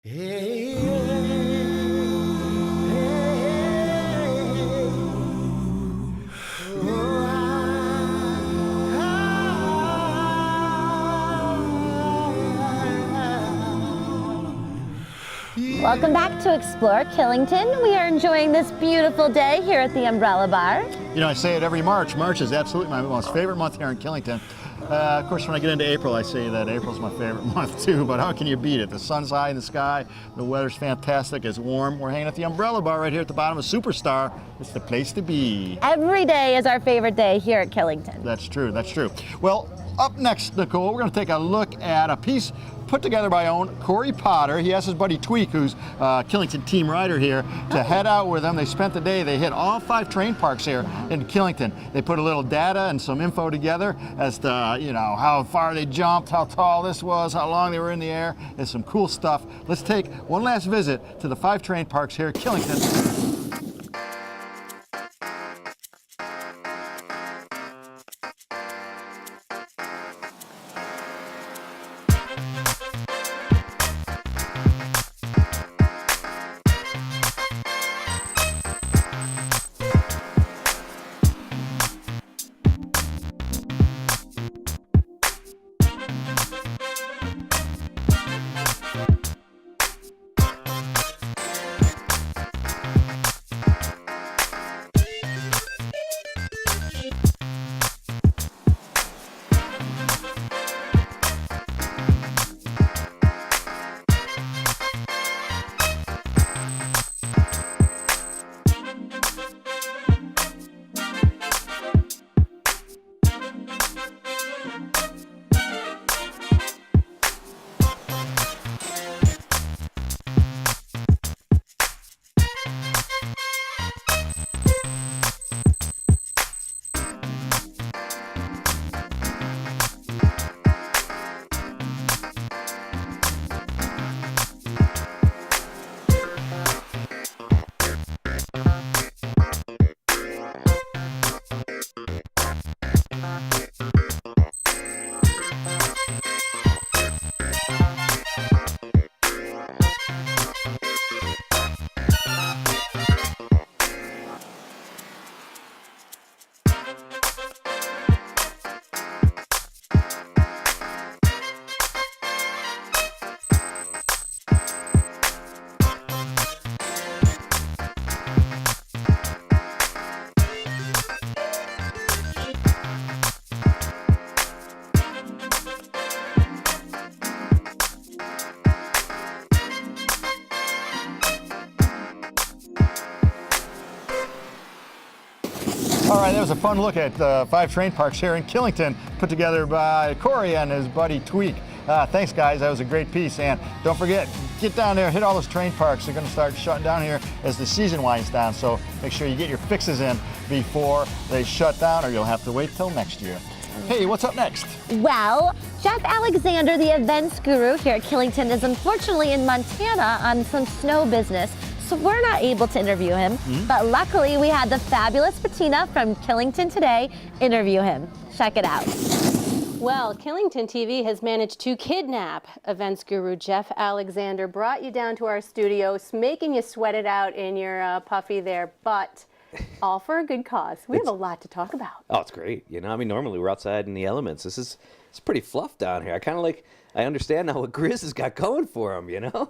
Hey, Welcome back to Explore Killington. We are enjoying this beautiful day here at the Umbrella Bar. You know, I say it every March. March is absolutely my most favorite month here in Killington. Of course, when I get into April, I say that April's my favorite month too, but how can you beat it? The sun's high in the sky, the weather's fantastic, it's warm. We're hanging at the Umbrella Bar right here at the bottom of Superstar. It's the place to be. Every day is our favorite day here at Killington. That's true, that's true. Well, up next, Nicole, we're going to take a look at a piece put together by our own Corey Potter. He asked his buddy Tweak, who's Killington team rider here, to head out with him. They spent the day, they hit all 5 train parks here in Killington. They put a little data and some info together as to, you know, how far they jumped, how tall this was, how long they were in the air. There's some cool stuff. Let's take one last visit to the 5 train parks here at Killington. All right, that was a fun look at 5 train parks here in Killington, put together by Corey and his buddy Tweak. Thanks, guys. That was a great piece. And don't forget, get down there, hit all those train parks. They're going to start shutting down here as the season winds down. So make sure you get your fixes in before they shut down, or you'll have to wait till next year. Hey, what's up next? Well, Jeff Alexander, the events guru here at Killington, is unfortunately in Montana on some snow business. So we're not able to interview him, but luckily we had the fabulous Bettina from Killington Today interview him. Check it out. Well, Killington TV has managed to kidnap events guru Jeff Alexander, brought you down to our studios, making you sweat it out in your puffy there, but all for a good cause. We have a lot to talk about. Oh, it's great. You know, I mean, normally we're outside in the elements. It's pretty fluff down here. I understand now what Grizz has got going for him, you know?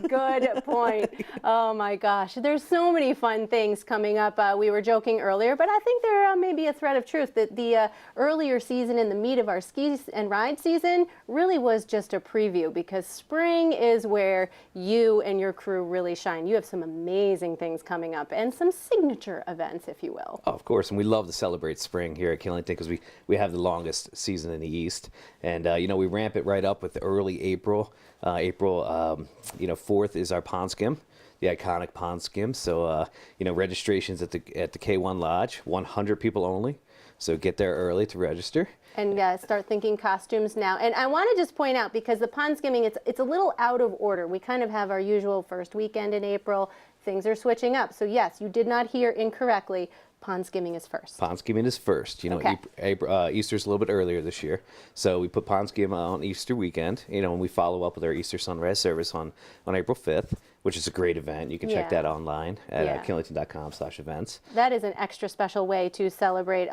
Good point. Oh my gosh, there's so many fun things coming up. We were joking earlier, but I think there may be a thread of truth that the earlier season in the meat of our ski and ride season really was just a preview, because spring is where you and your crew really shine. You have some amazing things coming up and some signature events, if you will. Oh, of course, and we love to celebrate spring here at Killington because we have the longest season in the East. And, you know, we ramp it right up with early April. April 4th is our pond skim, the iconic pond skim. So, you know, registrations at the K1 Lodge, 100 people only. So get there early to register. And start thinking costumes now. And I want to just point out, because the pond skimming, it's a little out of order. We kind of have our usual first weekend in April. Things are switching up. So yes, you did not hear incorrectly. pond skimming is first. Pond skimming is first. You know, Okay. Easter's a little bit earlier this year, so we put pond skim on Easter weekend. You know, and we follow up with our Easter sunrise service on April 5th, which is a great event. You can check that online at killington.com/events. That is an extra special way to celebrate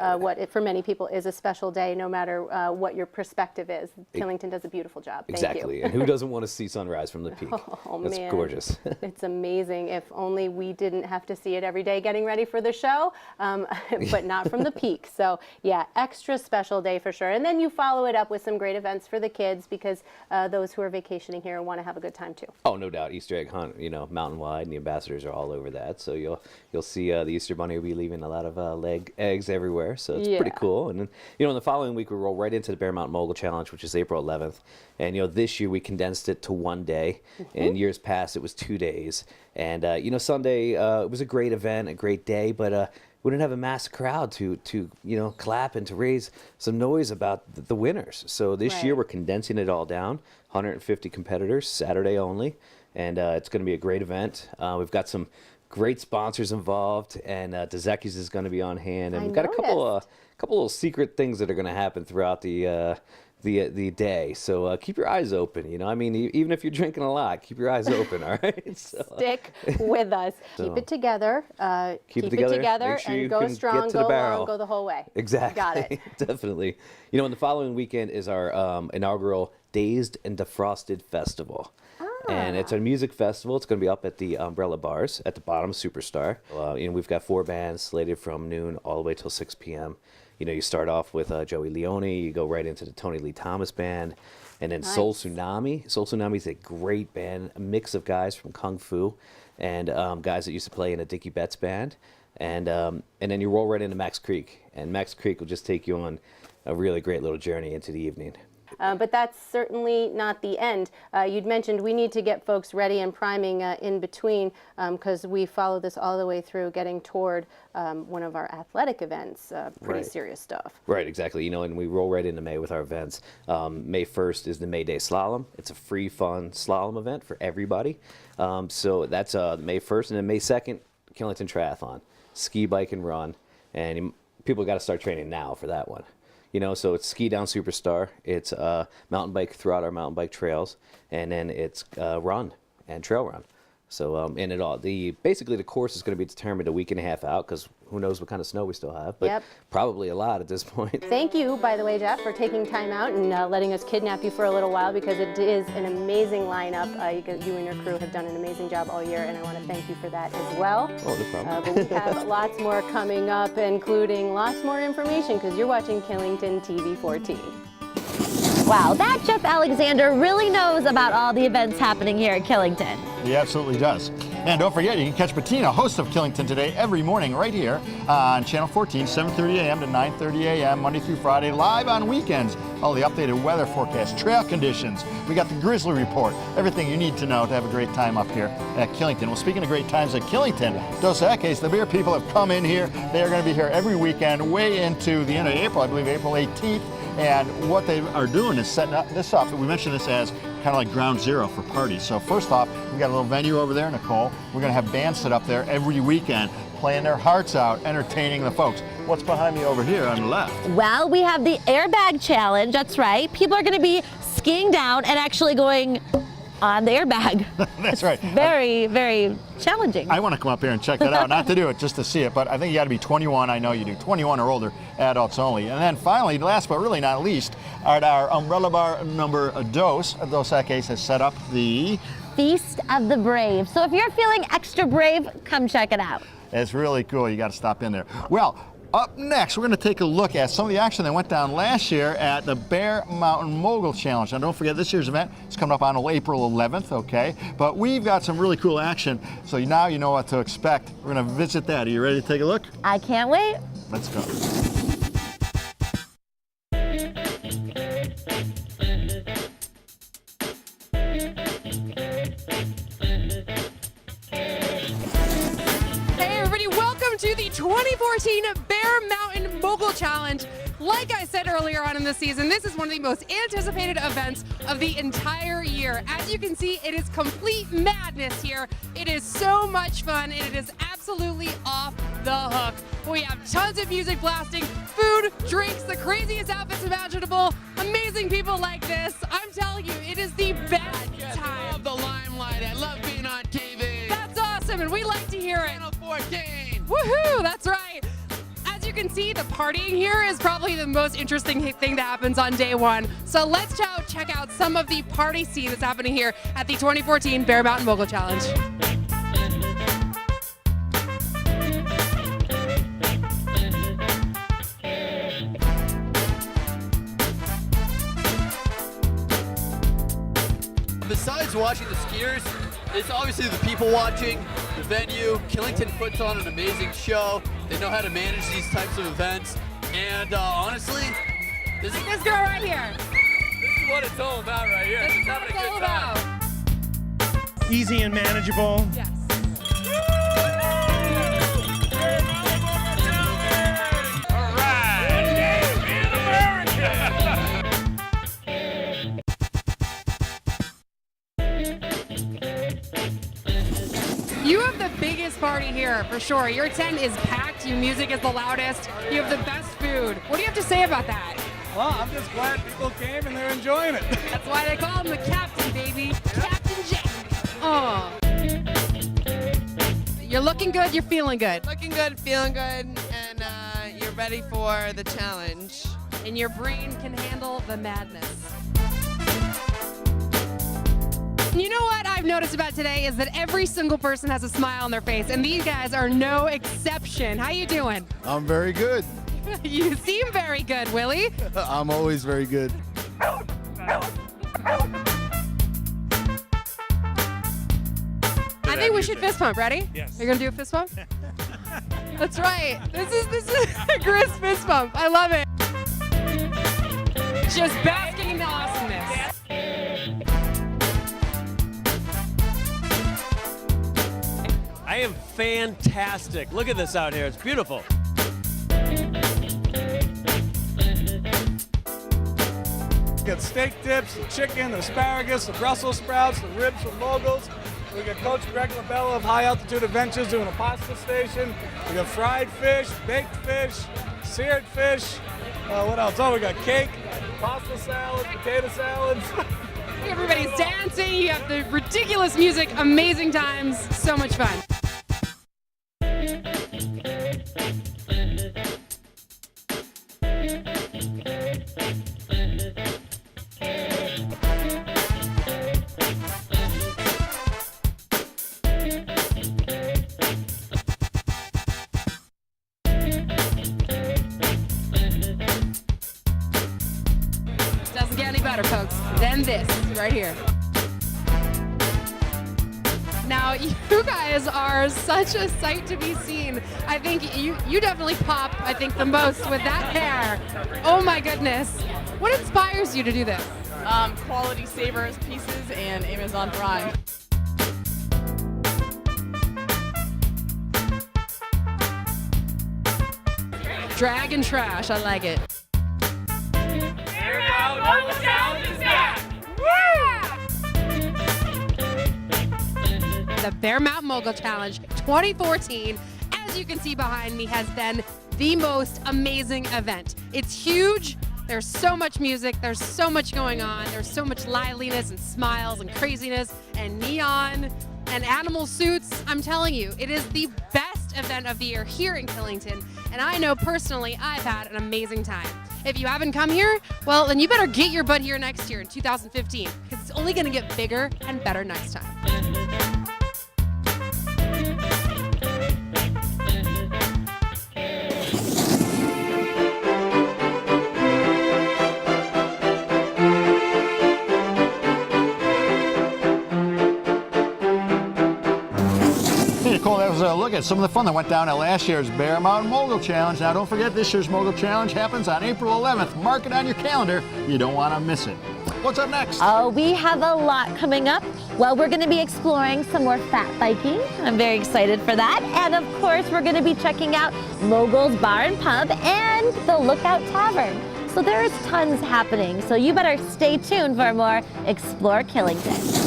for many people is a special day, no matter what your perspective is. Killington does a beautiful job. Thank Exactly. you. And who doesn't want to see sunrise from the peak? Oh, That's man. gorgeous. It's amazing. If only we didn't have to see it every day getting ready for the show, but not from the peak. So yeah, extra special day for sure. And then you follow it up with some great events for the kids, because those who are vacationing here want to have a good time too. Oh, no doubt. Easter egg hunt, you know, mountain wide, and the ambassadors are all over that. So you'll see the Easter Bunny will be leaving a lot of eggs everywhere. So it's pretty cool. And then, you know, in the following week, we roll right into the Bear Mountain Mogul Challenge, which is April 11th. And, you know, this year we condensed it to one day. In years past, it was 2 days. And, you know, Sunday, it was a great event, a great day, but we didn't have a mass crowd to you know, clap and to raise some noise about the winners. So this year we're condensing it all down. 150 competitors, Saturday only. And it's going to be a great event. We've got some great sponsors involved, and DeZecchi's is going to be on hand. And we've got a couple little secret things that are going to happen throughout the day. So keep your eyes open. You know, I mean, even if you're drinking a lot, keep your eyes open. All right. So, Stick with us. Keep it together. Keep it together, Make sure and you go can strong, get to go the barrel. long, go the whole way. Exactly. Got it. Definitely. You know, and the following weekend is our inaugural Dazed and Defrosted Festival. And it's a music festival. It's going to be up at the Umbrella Bars at the bottom of Superstar. You know, we've got 4 bands slated from noon all the way till 6 p.m. You know, you start off with Joey Leone, you go right into the Tony Lee Thomas Band, and then Soul Tsunami. Soul Tsunami is a great band, a mix of guys from Kung Fu and guys that used to play in a Dickie Betts band. And then you roll right into Max Creek, and Max Creek will just take you on a really great little journey into the evening. But that's certainly not the end. You'd mentioned we need to get folks ready and priming in between, because we follow this all the way through getting toward one of our athletic events, pretty serious stuff. Right, exactly. You know, and we roll right into May with our events. May 1st is the May Day Slalom. It's a free, fun slalom event for everybody. So that's May 1st. And then May 2nd, Killington Triathlon. Ski, bike, and run. And people got to start training now for that one. You know, so it's ski down Superstar, it's mountain bike throughout our mountain bike trails, and then it's run and trail run. So in it all, basically the course is going to be determined a week and a half out, because who knows what kind of snow we still have, but probably a lot at this point. Thank you, by the way, Jeff, for taking time out and letting us kidnap you for a little while, because it is an amazing lineup. You and your crew have done an amazing job all year, and I want to thank you for that as well. Oh, no problem. But we have lots more coming up, including lots more information, because you're watching Killington TV 14. Wow, that Jeff Alexander really knows about all the events happening here at Killington. He absolutely does. And don't forget, you can catch Bettina, host of Killington Today, every morning right here on Channel 14, 7:30 a.m. to 9:30 a.m., Monday through Friday, live on weekends. All the updated weather forecast, trail conditions. We got the Grizzly Report, everything you need to know to have a great time up here at Killington. Well, speaking of great times at Killington, Dos Equis, the beer people have come in here. They are going to be here every weekend, way into the end of April, I believe April 18th. And what they are doing is setting this up. We mentioned this as kind of like ground zero for parties. So first off, we got a little venue over there, Nicole. We're going to have bands set up there every weekend, playing their hearts out, entertaining the folks. What's behind me over here on the left? Well, we have the airbag challenge. That's right. People are going to be skiing down and actually going on the airbag. That's right. Very, very challenging. I want to come up here and check that out, not to do it, just to see it, but I think you got to be 21. I know you do. 21 or older, adults only. And then finally, last but really not least, at our Umbrella Bar number Dos Equis has set up the Feast of the Brave. So if you're feeling extra brave, come check it out. It's really cool. You got to stop in there. Well, up next, we're going to take a look at some of the action that went down last year at the Bear Mountain Mogul Challenge. Now, don't forget, this year's event is coming up on April 11th, okay? But we've got some really cool action, so now you know what to expect. We're going to visit that. Are you ready to take a look? I can't wait. Let's go. Hey everybody, welcome to the 2014 Bear Mountain Mogul Challenge. Like I said earlier on in the season, this is one of the most anticipated events of the entire year. As you can see, it is complete madness here. It is so much fun, and it is absolutely off the hook. We have tons of music blasting, food, drinks, the craziest outfits imaginable, amazing people like this. I'm telling you, it is the best time. I love the limelight. I love being on TV. That's awesome, and we like to hear it. Channel 14. Woohoo, that's right. As you can see, the partying here is probably the most interesting thing that happens on day one. So let's check out some of the party scene that's happening here at the 2014 Bear Mountain Mogul Challenge. Besides watching the skiers, it's obviously the people watching, the venue. Killington puts on an amazing show. They know how to manage these types of events. And honestly, this is This girl right here. what it's all about right here. This is what it's all about. Easy and manageable. Yes. You have the biggest party here, for sure. Your tent is packed, your music is the loudest, you have the best food. What do you have to say about that? Well, I'm just glad people came and they're enjoying it. That's why they call him the captain, baby. Captain Jack. Oh. You're looking good, you're feeling good. Looking good, feeling good, and you're ready for the challenge. And your brain can handle the madness. You know what I've noticed about today is that every single person has a smile on their face, and these guys are no exception. How you doing? I'm very good. You seem very good, Willie. I'm always very good. I think we should fist pump. Ready? Yes. You're gonna do a fist pump? That's right. This is a Chris fist pump. I love it. Just basking in the awesomeness. I am fantastic. Look at this out here. It's beautiful. Got steak dips, the chicken, the asparagus, the Brussels sprouts, the ribs from Moguls. We got Coach Greg LaBella of High Altitude Adventures doing a pasta station. We got fried fish, baked fish, seared fish. What else? Oh, we got cake, pasta salad, potato salads. Everybody's dancing. You have the ridiculous music. Amazing times. So much fun. Doesn't get any better, folks, than this right here. Now, you guys are such a sight to be seen. I think you definitely pop, I think, the most with that hair. Oh my goodness. What inspires you to do this? Quality Savers pieces and Amazon Prime. Drag and trash, I like it. The Bear Mountain Mogul Challenge 2014, as you can see behind me, has been the most amazing event. It's huge. There's so much music. There's so much going on. There's so much liveliness and smiles and craziness and neon and animal suits. I'm telling you, it is the best event of the year here in Killington. And I know personally I've had an amazing time. If you haven't come here, well, then you better get your butt here next year in 2015, because it's only going to get bigger and better next time. Hey, Nicole, that was a look at some of the fun that went down at last year's Bear Mountain Mogul Challenge. Now, don't forget, this year's Mogul Challenge happens on April 11th. Mark it on your calendar. You don't want to miss it. what's up next? Oh, we have a lot coming up. Well, we're going to be exploring some more fat biking. I'm very excited for that. And of course, we're going to be checking out Moguls Bar and Pub and the Lookout Tavern. So there's tons happening. So you better stay tuned for more Explore Killington.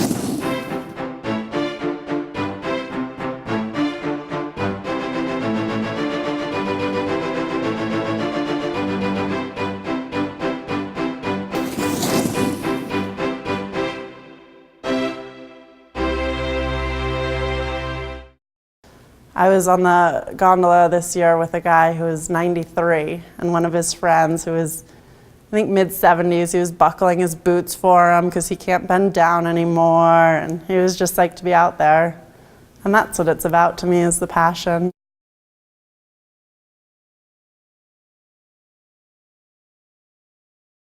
I was on the gondola this year with a guy who was 93 and one of his friends who was, I think, mid-70s. He was buckling his boots for him because he can't bend down anymore, and he was just like to be out there. And that's what it's about to me, is the passion.